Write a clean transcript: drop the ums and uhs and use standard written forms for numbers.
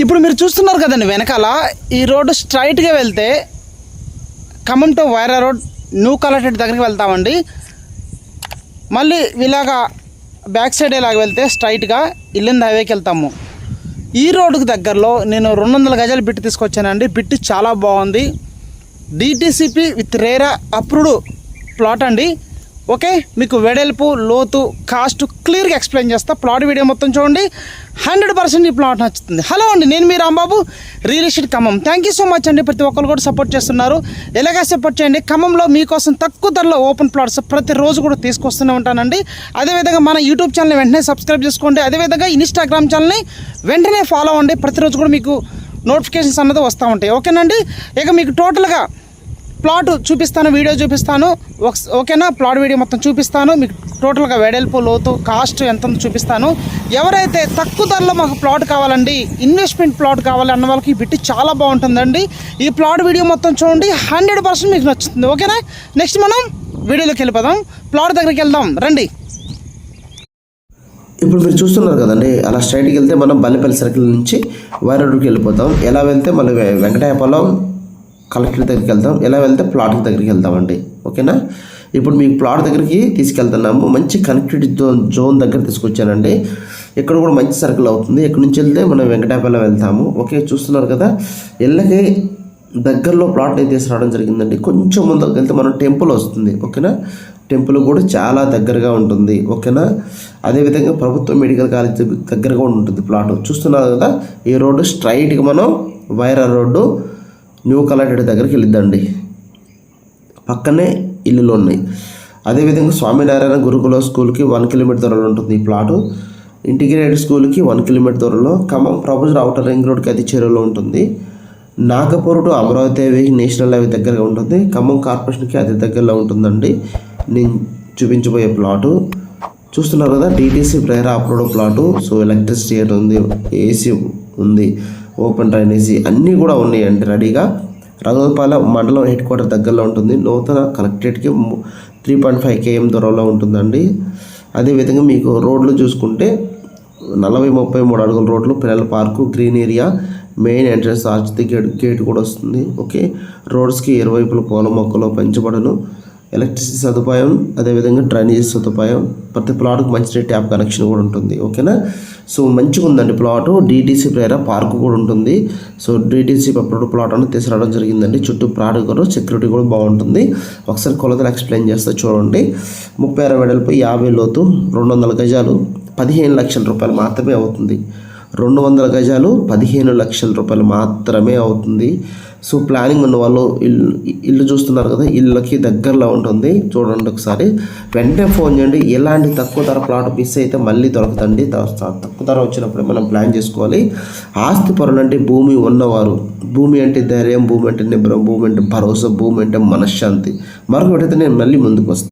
ఇప్పుడు మీరు చూస్తున్నారు కదండి వెనకాల ఈ రోడ్డు స్ట్రైట్గా వెళ్తే Khammam to Wyra road new collectorate దగ్గరికి వెళ్తామండి. మళ్ళీ ఇలాగా బ్యాక్ సైడ్ ఇలాగ వెళ్తే స్ట్రైట్గా ఇల్లంది హైవేకి వెళ్తాము. ఈ రోడ్డుకి దగ్గరలో నేను 200 గజాలు బిట్టు తీసుకొచ్చానండి. బిట్టు చాలా బాగుంది. DTCP with RERA approved plot అండి. ఓకే, మీకు వెడల్పు లోతు కాస్ట్ క్లియర్గా ఎక్స్ప్లెయిన్ చేస్తా. ప్లాట్ వీడియో మొత్తం చూడండి, 100% ఈ ప్లాట్ నచ్చుతుంది. హలో అండి, నేను మీ Rambabu, real estate Khammam. Thank you so much అండి. ప్రతి ఒక్కరు కూడా సపోర్ట్ చేస్తున్నారు. ఎలాగా సపోర్ట్ చేయండి. ఖమ్మంలో మీకోసం తక్కువ ధరలో ఓపెన్ ప్లాట్స్ ప్రతిరోజు కూడా తీసుకొస్తూనే ఉంటానండి. అదేవిధంగా మన యూట్యూబ్ ఛానల్ని వెంటనే సబ్స్క్రైబ్ చేసుకోండి. అదేవిధంగా ఇన్స్టాగ్రామ్ ఛానల్ని వెంటనే ఫాలో అవ్వండి. ప్రతిరోజు కూడా మీకు నోటిఫికేషన్స్ అన్నది వస్తూ ఉంటాయి. ఓకేనండి. ఇక మీకు టోటల్గా ప్లాట్ చూపిస్తాను, వీడియో చూపిస్తాను. ఓకేనా, ప్లాట్ వీడియో మొత్తం చూపిస్తాను. మీకు టోటల్గా వెడల్పు లోతు కాస్ట్ ఎంత చూపిస్తాను. ఎవరైతే తక్కువ ధరలో మాకు ప్లాట్ కావాలండి, ఇన్వెస్ట్మెంట్ ప్లాట్ కావాలి అన్న వాళ్ళకి ఈ బిట్టి చాలా బాగుంటుందండి. ఈ ప్లాట్ వీడియో మొత్తం చూడండి, 100% మీకు నచ్చుతుంది. ఓకేనా, నెక్స్ట్ మనం వీడియోలోకి వెళ్ళిపోదాం. ప్లాట్ దగ్గరికి వెళ్దాం రండి. ఇప్పుడు మీరు చూస్తున్నారు కదండి, అలా స్ట్రైట్కి వెళ్తే మనం బల్లిపల్లి సర్కిల్ నుంచి వైరా రోడ్కి వెళ్ళిపోతాం. ఎలా వెళ్తే మళ్ళీ వెంకటాయపాలెం కలెక్టర్ దగ్గరికి వెళ్తాం. ఎలా వెళ్తే ప్లాట్ దగ్గరికి వెళ్తామండి. ఓకేనా, ఇప్పుడు మీకు ప్లాట్ దగ్గరికి తీసుకెళ్తున్నాము. మంచి కనెక్టెడ్ జోన్ దగ్గర తీసుకొచ్చానండి. ఇక్కడ కూడా మంచి సర్కిల్ అవుతుంది. ఇక్కడ నుంచి వెళ్తే మనం వెంకటాయపాలెం వెళ్తాము. ఓకే, చూస్తున్నారు కదా, ఇళ్ళకి దగ్గరలో ప్లాట్ అయితే తీసుకురావడం జరిగిందండి. కొంచెం ముందుకు వెళ్తే మనం టెంపుల్ వస్తుంది. ఓకేనా, టెంపుల్ కూడా చాలా దగ్గరగా ఉంటుంది. ఓకేనా, అదేవిధంగా ప్రభుత్వ మెడికల్ కాలేజ్ దగ్గరగా ఉంటుంది ప్లాట్. చూస్తున్నారు కదా, ఈ రోడ్డు స్ట్రైట్గా మనం వైరా రోడ్డు న్యూ కలెక్టరేట్ దగ్గరికి వెళ్ళిద్దండి. పక్కనే ఇల్లులు ఉన్నాయి. అదేవిధంగా స్వామినారాయణ గురుకుల స్కూల్కి 1 కిలోమీటర్ దూరంలో ఉంటుంది ఈ ప్లాటు. ఇంటిగ్రేటెడ్ స్కూల్కి 1 కిలోమీటర్ దూరంలో, ఖమ్మం ప్రభుత్వ ఔటర్ రింగ్ రోడ్కి అతి చేరువలో ఉంటుంది. Nagpur to Amaravati highway national highway దగ్గరగా ఉంటుంది. ఖమ్మం కార్పొరేషన్కి అతి దగ్గరలో ఉంటుందండి నేను చూపించబోయే ప్లాటు. చూస్తున్నారు కదా, DTC RERA approved plot. So electricity ఉంది, ఏసీ ఉంది, ఓపెన్ డ్రైనేజీ అన్నీ కూడా ఉన్నాయండి రెడీగా. రఘుపాలెం మండలం హెడ్ క్వార్టర్ దగ్గరలో ఉంటుంది. నూతన కలెక్టరేట్కి 3.5 km దూరంలో ఉంటుందండి. అదేవిధంగా మీకు రోడ్లు చూసుకుంటే 40-33 అడుగుల రోడ్లు, పిల్లల park, green area, main entrance arch gate కూడా వస్తుంది. ఓకే, రోడ్స్కి ఇరువైపుల పూల మొక్కలు పెంచబడను. ఎలక్ట్రిసిటీ సదుపాయం, అదేవిధంగా డ్రైనేజ్ సదుపాయం, ప్రతి ప్లాట్కి మంచి ట్యాప్ కనెక్షన్ కూడా ఉంటుంది. ఓకేనా, సో మంచిగా ఉందండి ప్లాటు. డిటిసి ప్రేరా పార్క్ కూడా ఉంటుంది. సో డిటిసి అప్రూవ్డ్ ప్లాట్ అని తీసుకురావడం జరిగిందండి. చుట్టూ ప్రాడక్ట్ కూడా సెక్యూరిటీ కూడా బాగుంటుంది. ఒకసారి కొలతలు ఎక్స్ప్లెయిన్ చేస్తే చూడండి. 36 వెడల్పు, 50 లోతు, 200 గజాలు, 15 లక్షల రూపాయలు మాత్రమే అవుతుంది. 200 గజాలు 15 లక్షల రూపాయలు మాత్రమే అవుతుంది. సో ప్లానింగ్ ఉన్న వాళ్ళు ఇల్లు చూస్తున్నారు కదా, ఇళ్ళకి దగ్గరలో ఉంటుంది. చూడండి ఒకసారి, వెంటనే ఫోన్ చేయండి. ఎలాంటి తక్కువ ధర ప్లాట్ మిస్ అయితే మళ్ళీ దొరకదండి. తక్కువ ధర వచ్చినప్పుడు మనం ప్లాన్ చేసుకోవాలి. ఆస్తి పరులు అంటే భూమి ఉన్నవారు. భూమి అంటే ధైర్యం, భూమి అంటే నిబ్రం, భూమి అంటే భరోసా, భూమి అంటే మనశ్శాంతి. మరొకటి నేను మళ్ళీ ముందుకు వస్తాను.